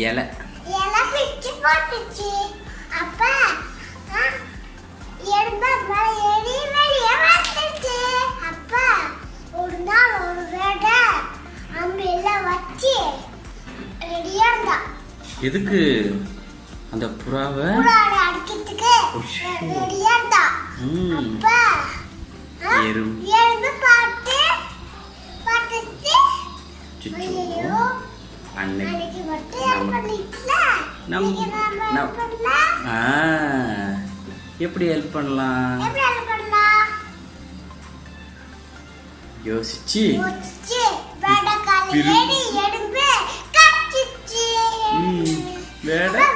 இலை பிச்சு போட்டுச்சு. அப்ப எறும்பு வெளியே வந்துச்சு. அப்ப ஒரு நாள் ஒரு வேடை அம்மையில வச்சு ரெடியா இருந்தா. எதுக்கு? அந்த புறாவை அடிக்கிறதுக்கு ரெடியா இருந்தா. அப்ப எறும்பு பார்த்துச்சு. அன்னைக்கு மட்டும் எப்படி ஹெல்ப் பண்ணலாம் யோசிச்சு வேடை